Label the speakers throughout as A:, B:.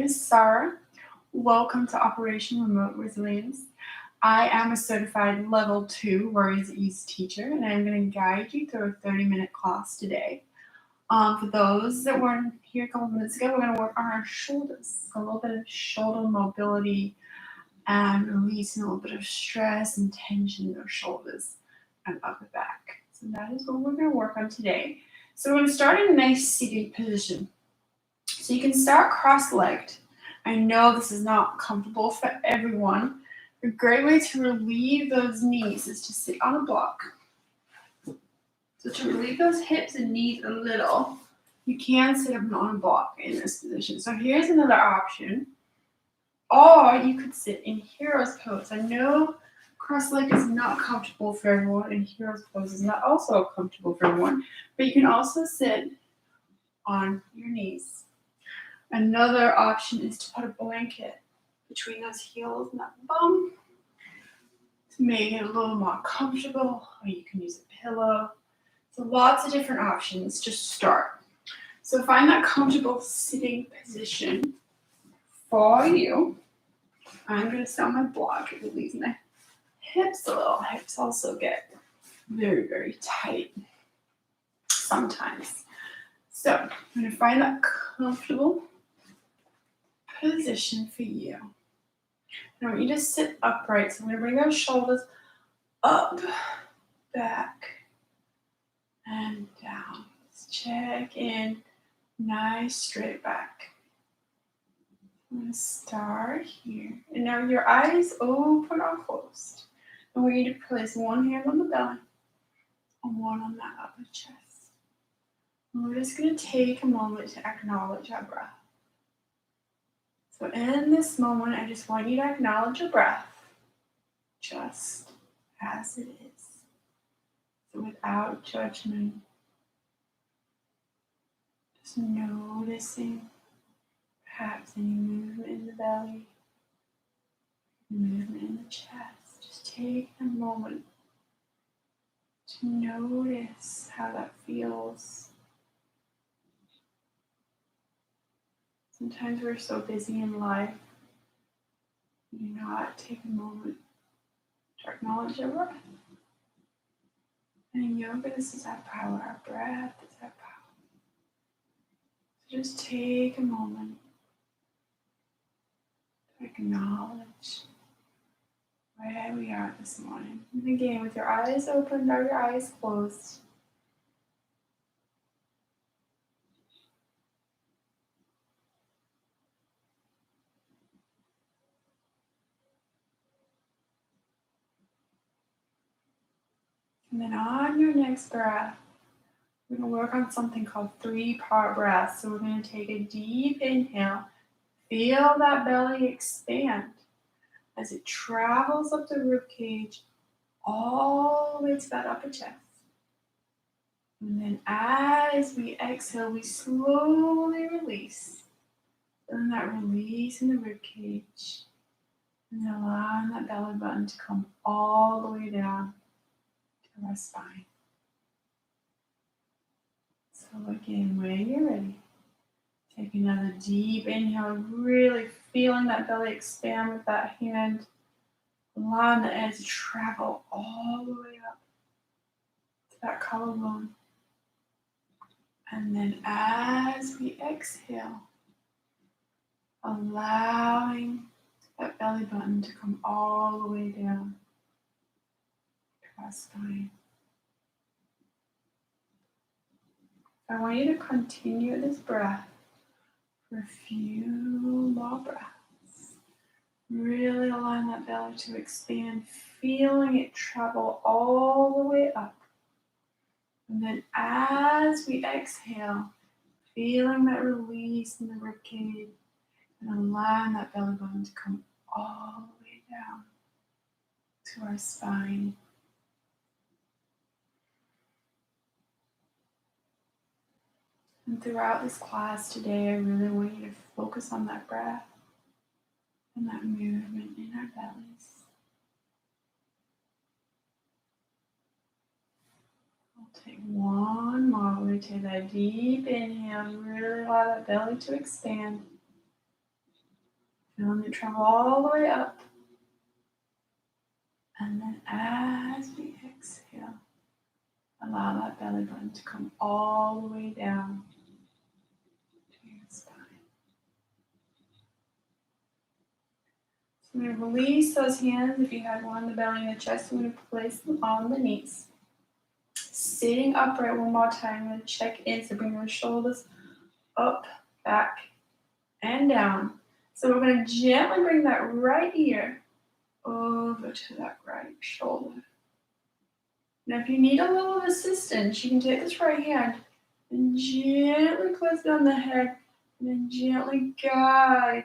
A: is Sara. Welcome to Operation Remote Resilience. I am a certified level 2 Worries at Ease teacher, and I'm going to guide you through a 30-minute class today. For those that weren't here a couple minutes ago, we're going to work on our shoulders. A little bit of shoulder mobility and releasing a little bit of stress and tension in those shoulders and upper back. So that is what we're going to work on today. So we're going to start in a nice seated position. So you can start cross-legged. I know this is not comfortable for everyone. A great way to relieve those knees is to sit on a block. So to relieve those hips and knees a little, you can sit up on a block in this position. So here's another option. Or you could sit in hero's pose. I know cross-legged is not comfortable for everyone, and hero's pose is not also comfortable for everyone. But you can also sit on your knees. Another option is to put a blanket between those heels and that bum to make it a little more comfortable, or you can use a pillow. So lots of different options to start. So find that comfortable sitting position for you. I'm going to sit on my block. It relieves my hips a little. Hips also get very, very tight sometimes. So I'm going to find that comfortable position for you. And I want you to sit upright. So I'm going to bring those shoulders up, back, and down. Let's check in. Nice straight back. I'm going to start here. And now your eyes open or closed. And we're going to place one hand on the belly and one on that upper chest. And we're just going to take a moment to acknowledge our breath. So in this moment, I just want you to acknowledge your breath just as it is. So without judgment, just noticing perhaps any movement in the belly, movement in the chest. Just take a moment to notice how that feels. Sometimes we're so busy in life, we do not take a moment to acknowledge our breath. And in yoga, this is our power. Our breath is our power. So just take a moment to acknowledge where we are this morning. And again, with your eyes open or your eyes closed, and then on your next breath, we're going to work on something called 3-part breath. So we're going to take a deep inhale. Feel that belly expand as it travels up the rib cage all the way to that upper chest. And then as we exhale, we slowly release. Feeling that release in the rib cage. And then allowing that belly button to come all the way down to our spine. So again, when you're ready, take another deep inhale, really feeling that belly expand with that hand, allowing the air to travel all the way up to that collarbone. And then as we exhale, allowing that belly button to come all the way down to our spine. I want you to continue this breath for a few more breaths. Really allowing that belly to expand, feeling it travel all the way up. And then as we exhale, feeling that release in the ribcage and allowing that belly button to come all the way down to our spine. And throughout this class today, I really want you to focus on that breath and that movement in our bellies. We'll take one more. We're going to take that deep inhale and really allow that belly to expand. Feeling it travel all the way up. And then as we exhale, allow that belly button to come all the way down to your spine. So I'm going to release those hands. If you had one on the belly and the chest, I'm going to place them on the knees. Sitting upright one more time. I'm going to check in. So bring those shoulders up, back, and down. So we're going to gently bring that right ear over to that right shoulder. Now, if you need a little assistance, you can take this right hand and gently place it on the head and then gently guide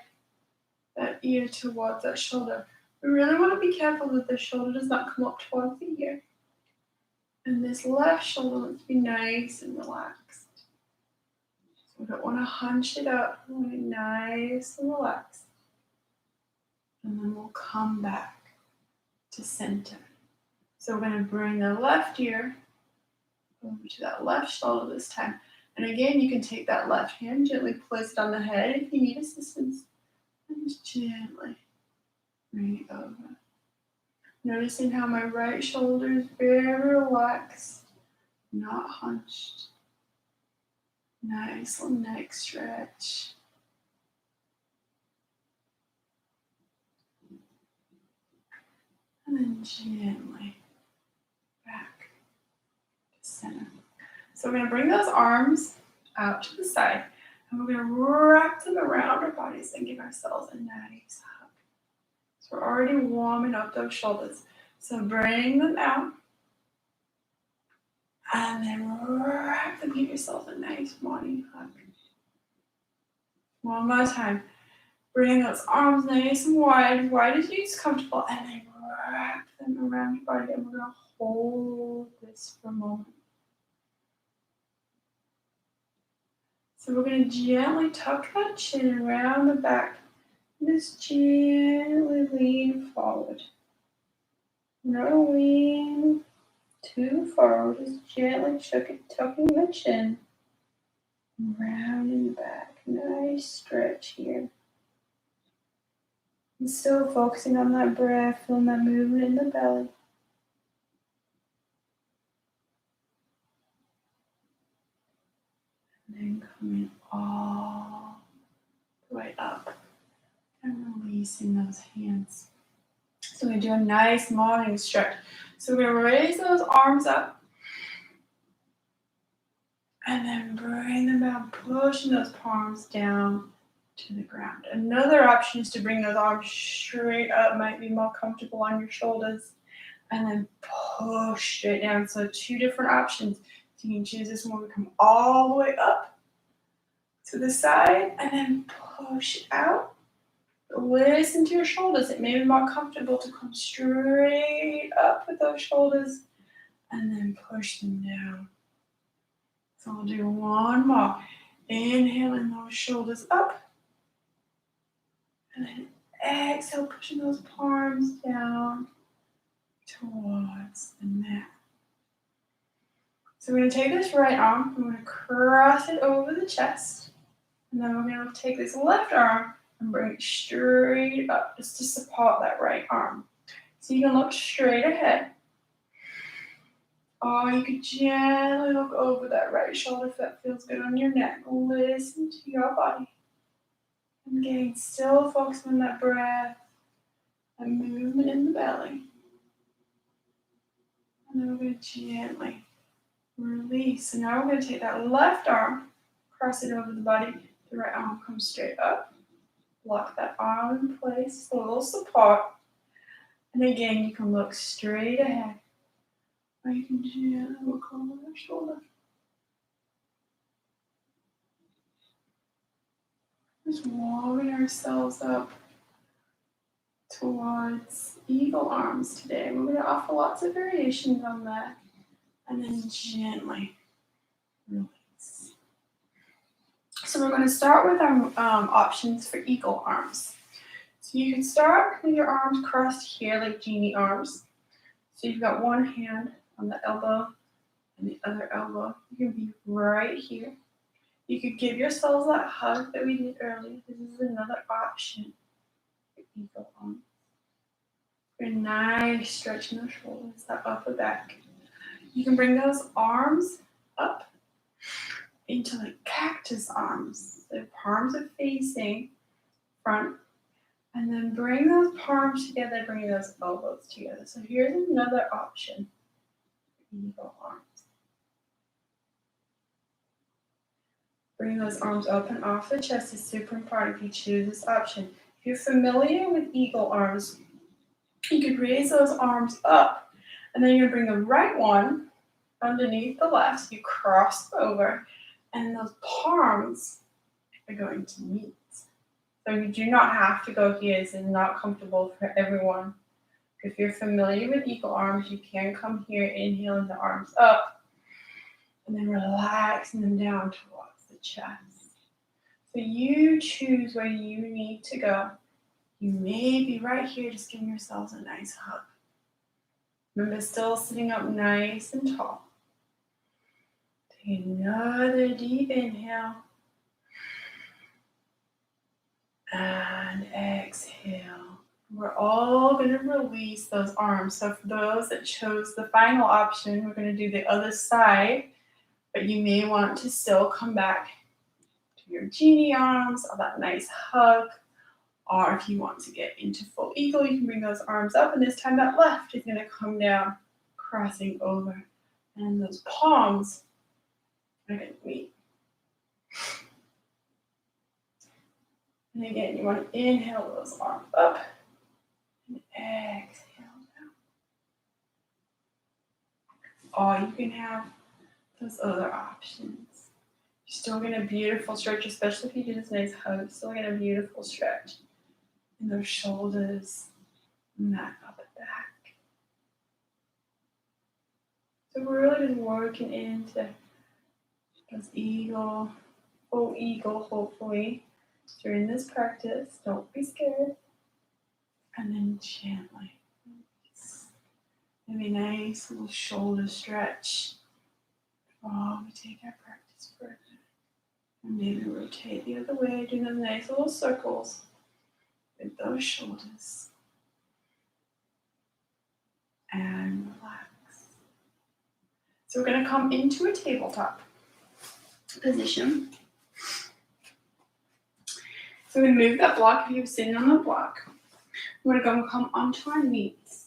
A: that ear towards that shoulder. We really want to be careful that the shoulder does not come up towards the ear. And this left shoulder, let's be nice and relaxed. So we don't want to hunch it up. We want it nice and relaxed. And then we'll come back to center. So we're going to bring the left ear over to that left shoulder this time. And again, you can take that left hand, gently place it on the head if you need assistance. And just gently bring it over. Noticing how my right shoulder is very relaxed, not hunched. Nice little neck stretch. And then gently back to center. So we're going to bring those arms out to the side. And we're going to wrap them around our bodies and give ourselves a nice hug. So we're already warming up those shoulders. So bring them out. And then wrap them, give yourself a nice morning hug. One more time. Bring those arms nice and wide as you're comfortable, and then wrap them around your body. And we're going to hold this for a moment. So we're going to gently tuck that chin around the back. And just gently lean forward. Not lean too far, just gently tucking the chin. Round and back. Nice stretch here. And still focusing on that breath, feeling that movement in the belly. And then coming all the way up and releasing those hands. So we're going to do a nice morning stretch. So we're going to raise those arms up. And then bring them down, pushing those palms down to the ground. Another option is to bring those arms straight up, might be more comfortable on your shoulders. And then push straight down. So 2 different options. So you can choose this one. We come all the way up to the side and then push out. Listen to your shoulders. It may be more comfortable to come straight up with those shoulders and then push them down. So we'll do one more. Inhaling those shoulders up. And then exhale, pushing those palms down towards the mat. So we're going to take this right arm, we're going to cross it over the chest. And then we're going to take this left arm and bring it straight up just to support that right arm. So you can look straight ahead. Or you could gently look over that right shoulder if that feels good on your neck. Listen to your body. And again, still focusing on that breath and movement in the belly. And then we're going to gently release. So now we're going to take that left arm, cross it over the body. The right arm comes straight up. Lock that arm in place, a little support. And again, you can look straight ahead. Or you can gently look over the shoulder. Just warming ourselves up towards eagle arms today. We're going to offer lots of variations on that. And then gently release. So we're going to start with our options for eagle arms. So you can start with your arms crossed here like genie arms. So you've got one hand on the elbow and the other elbow. You can be right here. You could give yourselves that hug that we did earlier. This is another option. eagle arms. A nice stretch in the shoulders, that upper back. You can bring those arms up into like cactus arms. The palms are facing front. And then bring those palms together, bring those elbows together. So here's another option. Eagle arms. Bring those arms up and off the chest is super important if you choose this option. If you're familiar with eagle arms, you could raise those arms up, and then you're going to bring the right one underneath the left. So you cross over, and those palms are going to meet. So you do not have to go here. This is not comfortable for everyone. If you're familiar with eagle arms, you can come here, inhaling the arms up, and then relaxing them down towards the chest. So you choose where you need to go. You may be right here, just giving yourselves a nice hug. Remember, still sitting up nice and tall. Take another deep inhale. And exhale. We're all going to release those arms. So for those that chose the final option, we're going to do the other side, but you may want to still come back to your genie arms or that nice hug. Or if you want to get into full eagle, you can bring those arms up, and this time that left is going to come down, crossing over. And those palms are going to meet. And again, you want to inhale those arms up and exhale down. Or you can have those other options. You're still getting a beautiful stretch, especially if you do this nice hug. Still getting a beautiful stretch in those shoulders and that upper back. So we're really just working into those eagle, full eagle, hopefully. During this practice, don't be scared. And then gently. Maybe nice little shoulder stretch. Oh, we take our practice further. And maybe rotate the other way, doing those nice little circles with those shoulders. And relax. So we're going to come into a tabletop position. So we're going to move that block. If you're sitting on the block, we're going to come onto our knees.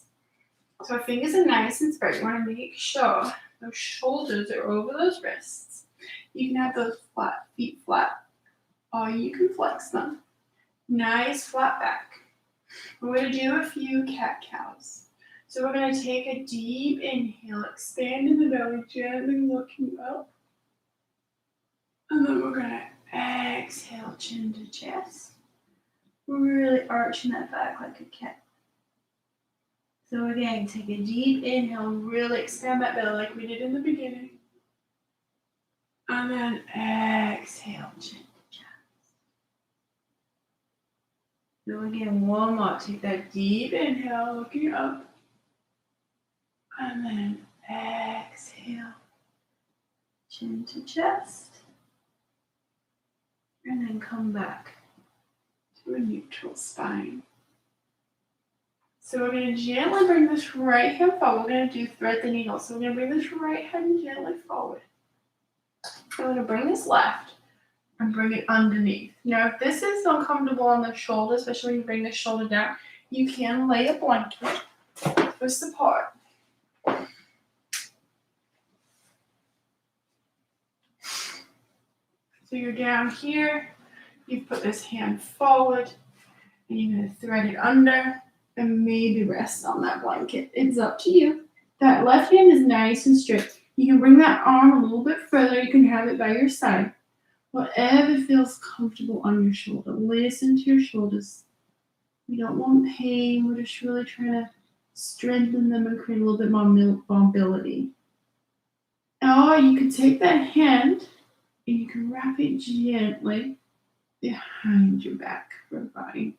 A: So our fingers are nice and spread. You want to make sure those shoulders are over those wrists. You can have those feet flat, or you can flex them. Nice flat back. We're going to do a few cat-cows. So we're going to take a deep inhale, expanding the belly, gently looking up. And then we're going to exhale, chin to chest. We're really arching that back like a cat. So again, take a deep inhale, really expand that belly like we did in the beginning. And then exhale, chin to chest. So again, one more. Take that deep inhale, looking up. And then exhale, chin to chest. And then come back to a neutral spine. So we're going to gently bring this right hand forward. We're going to do thread the needle. So we're going to bring this right hand gently forward. We're going to bring this left and bring it underneath. Now, if this is uncomfortable on the shoulder, especially when you bring the shoulder down, you can lay a blanket for support. So you're down here, you put this hand forward, and you're going to thread it under and maybe rest on that blanket. It's up to you. That left hand is nice and straight. You can bring that arm a little bit further. You can have it by your side. Whatever feels comfortable on your shoulder. Listen to your shoulders. We don't want pain. We're just really trying to strengthen them and create a little bit more mobility. Or you can take that hand and you can wrap it gently behind your back for body.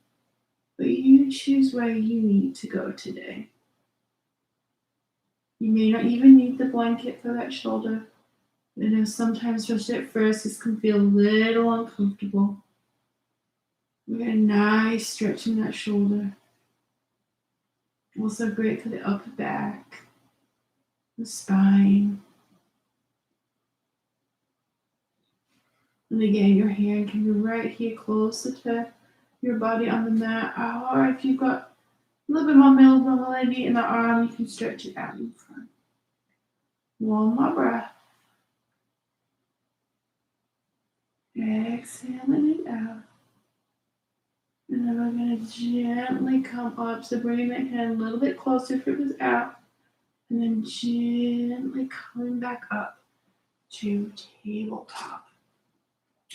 A: But you choose where you need to go today. You may not even need the blanket for that shoulder. I know sometimes, especially at first, this can feel a little uncomfortable. We get a nice stretch in that shoulder. Also great for the upper back, the spine. And again, your hand can be right here closer to your body on the mat. Or if you've got a little bit more mobility in the arm, you can stretch it out in front. One more breath. Exhaling it out. And then we're going to gently come up. So bringing that hand a little bit closer if it was out. And then gently coming back up to tabletop.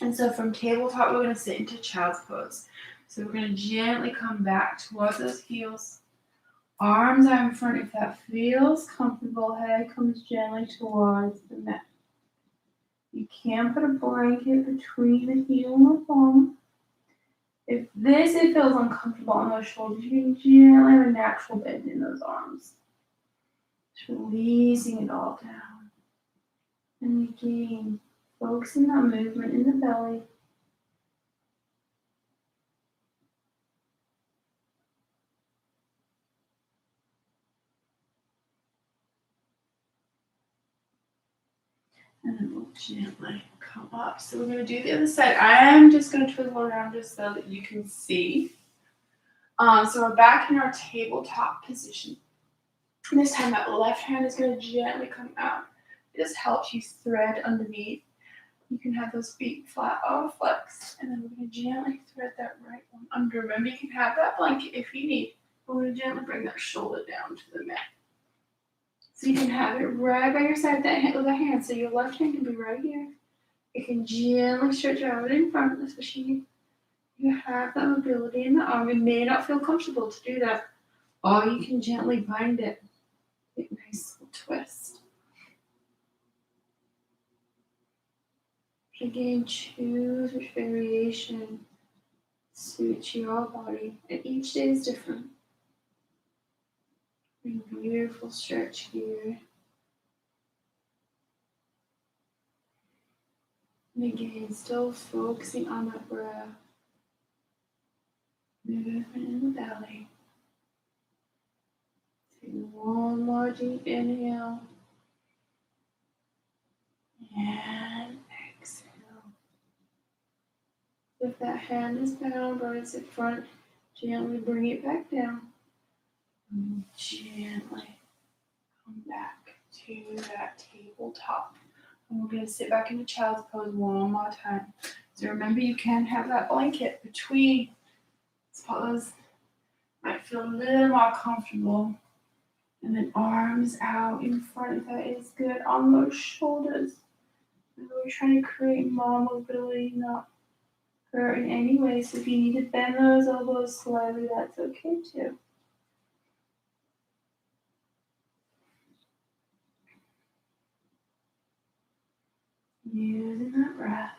A: And so from tabletop, we're going to sit into child's pose. So we're going to gently come back towards those heels. Arms out in front if that feels comfortable. Head comes gently towards the mat. You can put a blanket between the heel and the thumb. If it feels uncomfortable on those shoulders, you can gently have a natural bend in those arms. Just releasing it all down. And again, focusing on movement in the belly. And then we'll gently come up. So we're going to do the other side. I am just going to twizzle around just so that you can see. So we're back in our tabletop position. And this time that left hand is going to gently come out. It just helps you thread underneath. You can have those feet flat or flexed. And then we're going to gently thread that right one under. Remember, you can have that blanket if you need. But we're going to gently bring that shoulder down to the mat. So you can have it right by your side with a hand. So your left hand can be right here. You can gently stretch out in front, especially if you have that mobility in the arm. It may not feel comfortable to do that. Or you can gently bind it. Get a nice little twist. Again, choose which variation suits your body. And each day is different. Beautiful stretch here. And again, still focusing on that breath. Movement in the belly. Take one more deep inhale. And exhale. If that hand is down, but it's in front, gently bring it back down. And gently come back to that tabletop. And we're going to sit back into child's pose one more time. So remember, you can have that blanket between spots. Might feel a little more comfortable. And then arms out in front if that is good on those shoulders. And we're trying to create more mobility, not hurt in any way. So if you need to bend those elbows slightly, that's okay too. Using that breath.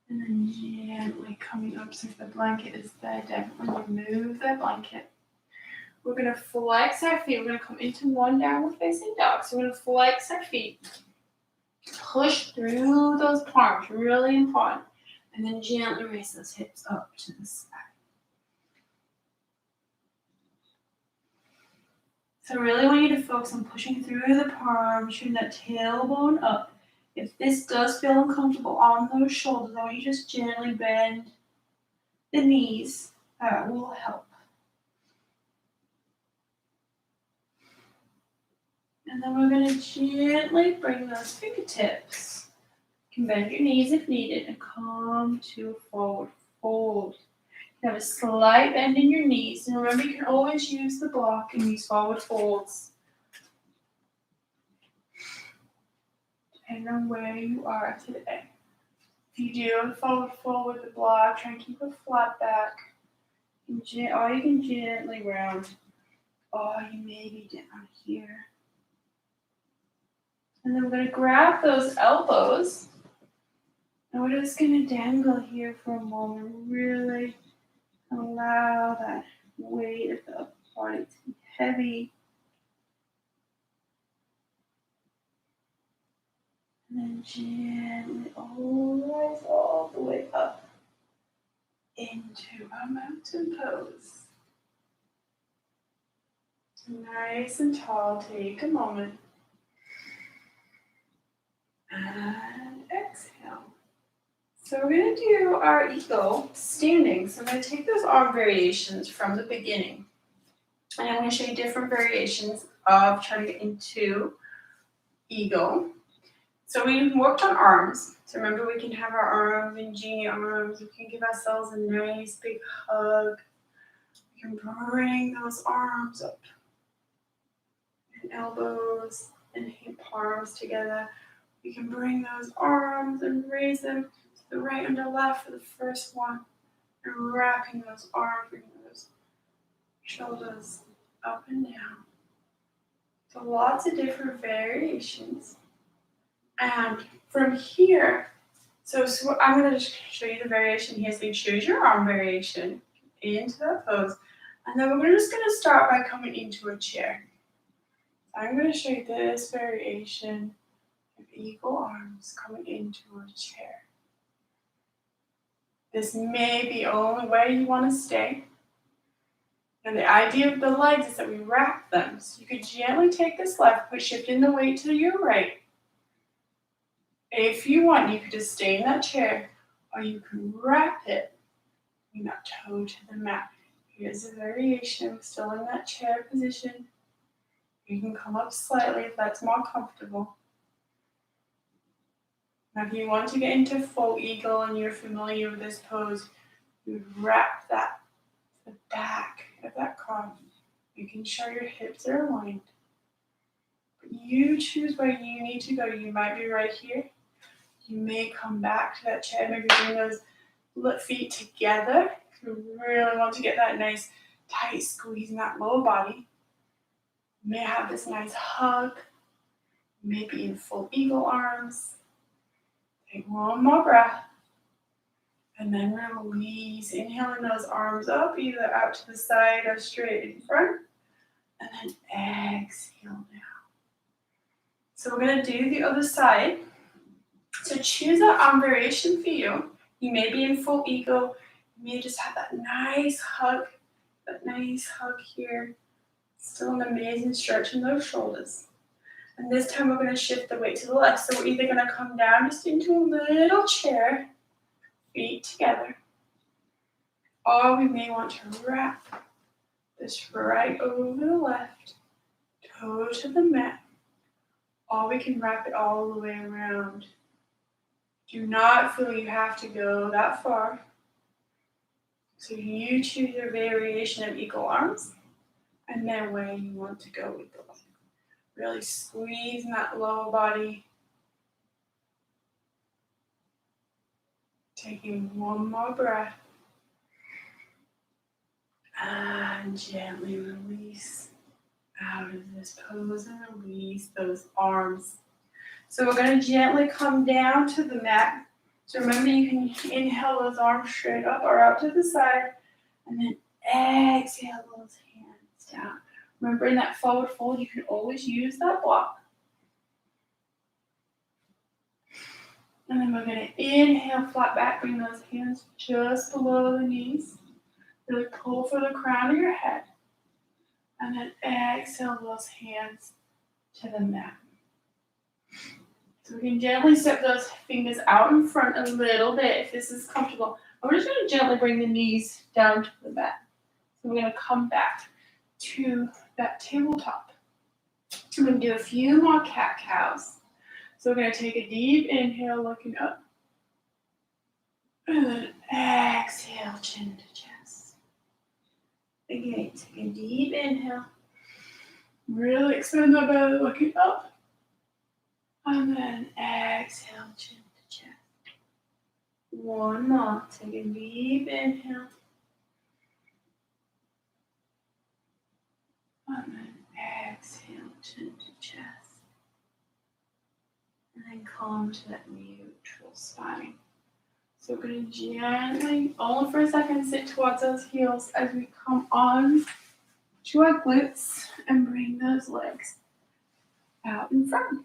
A: And then gently coming up. So if the blanket is there, definitely remove that blanket. We're going to flex our feet. We're going to come into one downward facing dog. So we're going to flex our feet. Push through those palms, really important. And then gently raise those hips up to the side. So really want you to focus on pushing through the palms, shooting that tailbone up. If this does feel uncomfortable on those shoulders, I want you to just gently bend the knees. That will help. And then we're going to gently bring those fingertips. You can bend your knees if needed and come to a forward fold. You have a slight bend in your knees. And remember, you can always use the block in these forward folds. Depending on where you are today. If you do a forward fold with the block, try and keep a flat back. Or you can gently round. Or you may be down here. And then we're going to grab those elbows. And we're just going to dangle here for a moment. Really allow that weight of the body to be heavy. And then gently rise all the way up into our mountain pose. Nice and tall. Take a moment. And exhale. So we're going to do our eagle standing. So I'm going to take those arm variations from the beginning. And I'm going to show you different variations of turning into eagle. So we worked on arms. So remember, we can have our arms in genie arms. We can give ourselves a nice big hug. We can bring those arms up and elbows and hip palms together. We can bring those arms and raise them to the right and the left for the first one. And wrapping those arms, bringing those shoulders up and down. So lots of different variations. And from here, so I'm going to show you the variation here. So you choose your arm variation into that pose. And then we're just going to start by coming into a chair. I'm going to show you this variation of eagle arms coming into a chair. This may be the only way you want to stay. And the idea of the legs is that we wrap them. So you could gently take this left, but shifting the weight to your right. If you want, you could just stay in that chair, or you can wrap it, bring that toe to the mat. Here's a variation, still in that chair position. You can come up slightly if that's more comfortable. Now if you want to get into full eagle and you're familiar with this pose, you wrap that the back of that calf. Making sure your hips are aligned. But you choose where you need to go. You might be right here. You may come back to that chair, maybe bring those feet together. You really want to get that nice tight squeeze in that lower body. You may have this nice hug. Maybe in full eagle arms. Take one more breath. And then release. Inhaling those arms up, either out to the side or straight in front. And then exhale down. So we're going to do the other side. So choose that arm variation for you. You may be in full eagle. You may just have that nice hug here. Still an amazing stretch in those shoulders. And this time we're going to shift the weight to the left. So we're either going to come down just into a little chair, feet together. Or we may want to wrap this right over the left, toe to the mat. Or we can wrap it all the way around. Do not feel you have to go that far. So you choose your variation of eagle arms and then where you want to go with the leg. Really squeezing that lower body. Taking one more breath. And gently release out of this pose and release those arms. So we're going to gently come down to the mat. So remember, you can inhale those arms straight up or out to the side, and then exhale those hands down. Remember, in that forward fold, you can always use that block. And then we're going to inhale, flat back, bring those hands just below the knees. Really pull for the crown of your head. And then exhale those hands to the mat. So we can gently step those fingers out in front a little bit if this is comfortable. And we're just going to gently bring the knees down to the mat. So we're going to come back to that tabletop. We're going to do a few more cat-cows. So we're going to take a deep inhale, looking up. And then exhale, chin to chest. Again, take a deep inhale. Really expand that belly, looking up. And then exhale, chin to chest. One more. Take a deep inhale. And then exhale, chin to chest. And then come to that neutral spine. So we're going to gently, only for a second, sit towards those heels as we come on to our glutes and bring those legs out in front.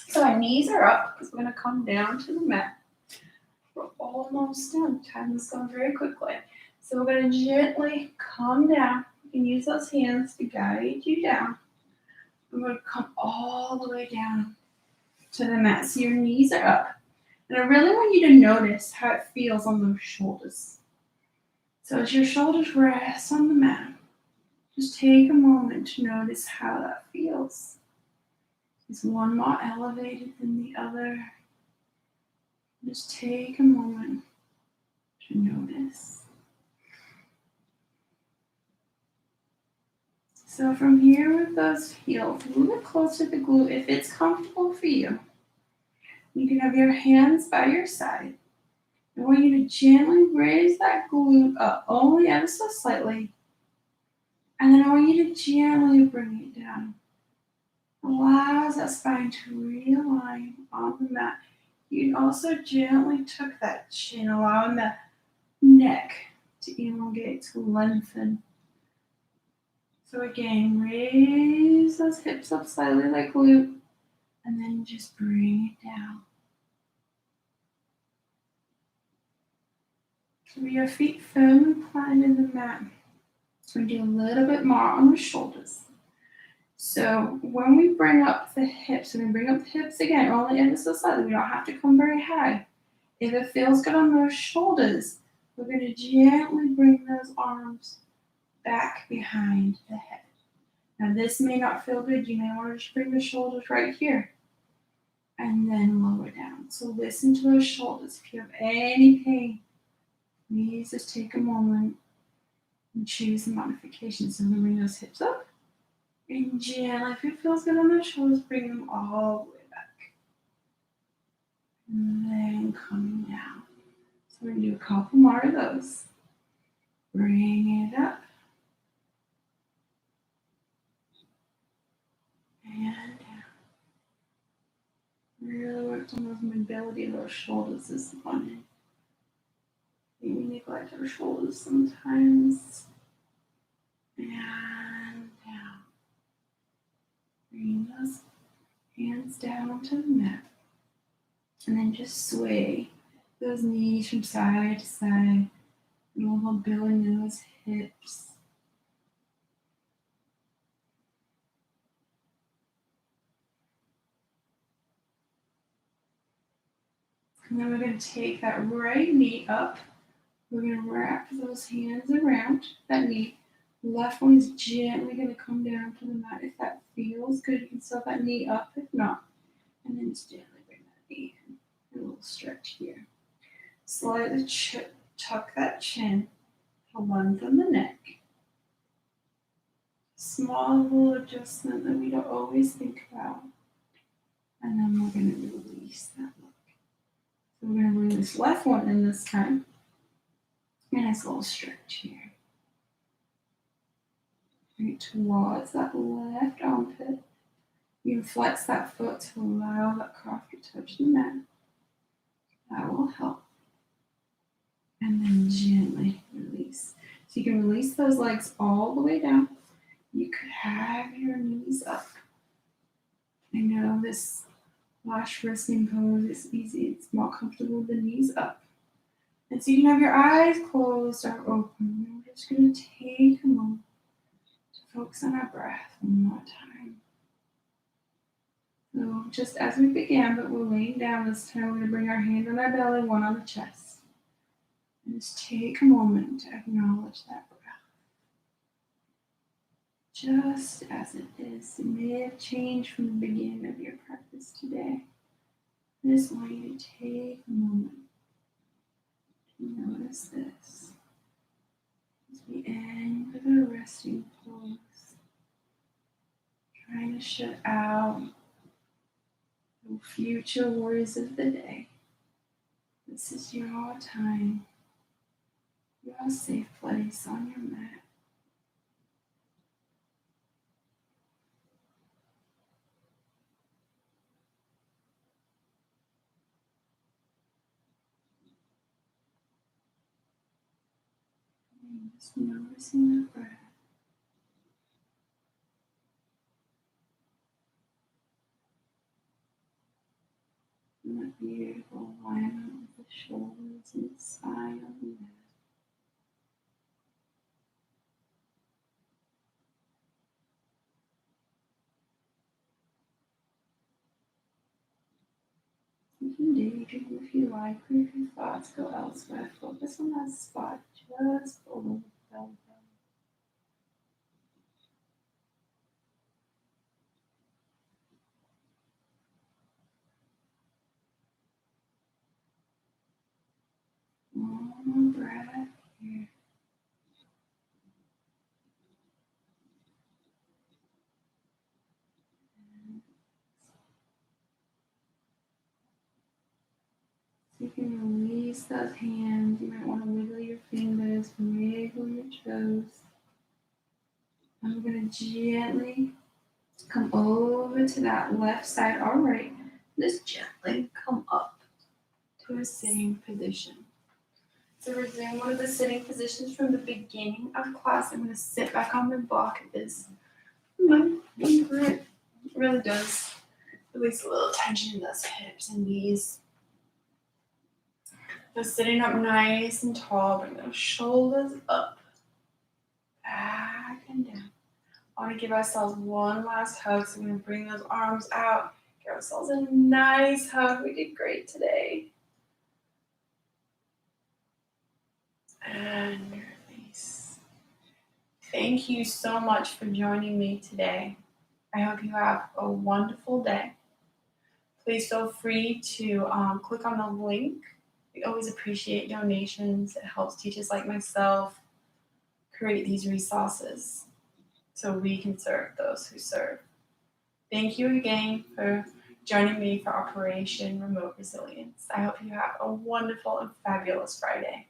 A: So our knees are up because we're going to come down to the mat. We're almost done. Time is going very quickly. So we're going to gently come down. You can use those hands to guide you down. We're going to come all the way down to the mat. So your knees are up. And I really want you to notice how it feels on those shoulders. So as your shoulders rest on the mat, just take a moment to notice how that feels. Is one more elevated than the other? Just take a moment to notice. So from here with those heels, move it closer to the glute if it's comfortable for you. You can have your hands by your side. I want you to gently raise that glute up, only ever so slightly. And then I want you to gently bring it down. Allows that spine to realign on the mat. You can also gently tuck that chin, allowing the neck to elongate, to lengthen. So again, raise those hips up slightly like glute, and then just bring it down. So your feet firmly planted in the mat. So we do a little bit more on the shoulders. So when we bring up the hips, again, only ever so slightly. We don't have to come very high. If it feels good on those shoulders, we're going to gently bring those arms back behind the head. Now this may not feel good. You may want to just bring the shoulders right here and then lower down. So listen to those shoulders. If you have any pain, please just take a moment and choose the modification. So bring those hips up and gently, if it feels good on those shoulders, bring them all the way back. And then coming down. So we're going to do a couple more of those. Bring it up. And down. Really worked on those mobility of those shoulders this morning. We neglect our shoulders sometimes. And down. Bring those hands down to the mat. And then just sway those knees from side to side. A little building in those hips. And then we're going to take that right knee up. We're going to wrap those hands around that knee. Left one is gently going to come down to the mat. If that feels good, you can still that knee up. If not, and then just gently bring that knee in. A little stretch here. Slightly tuck that chin to lengthen the neck. Small little adjustment that we don't always think about. And then we're going to release that look. So we're going to bring this left one in this time. And nice little stretch here. Bring it towards that left armpit. You can flex that foot to allow that calf to touch the mat. That will help. And then gently release. So you can release those legs all the way down. You could have your knees up. I know this wash resting pose is easy. It's more comfortable with the knees up. And so you can have your eyes closed or open. We're just going to take a moment to focus on our breath one more time. So just as we began, but we're laying down this time, we're going to bring our hand on our belly, one on the chest. And just take a moment to acknowledge that breath. Just as it is. It may have changed from the beginning of your practice today. I just want you to take a moment to notice this. As we end with our resting pose, trying to shut out the future worries of the day. This is your time, your safe place on your mat. And just noticing the breath. And that beautiful alignment with the shoulders and the spine of the neck. You can daydream if you like, or if your thoughts go elsewhere, focus on that spot just below the belly button. One more breath here. So you can release those hands. You might want to wiggle your fingers, wiggle your toes. I'm going to gently come over to that left side or right. Just gently come up to a sitting position. So we're doing one of the sitting positions from the beginning of class. I'm going to sit back on my block at this. My favorite. It really does release a little tension in those hips and knees. So sitting up nice and tall, bring those shoulders up, back and down. I want to give ourselves one last hug. So we're going to bring those arms out, give ourselves a nice hug. We did great today. And release. Thank you so much for joining me today. I hope you have a wonderful day. Please feel free to click on the link. We always appreciate donations. It helps teachers like myself create these resources so we can serve those who serve. Thank you again for joining me for Operation Remote Resilience. I hope you have a wonderful and fabulous Friday.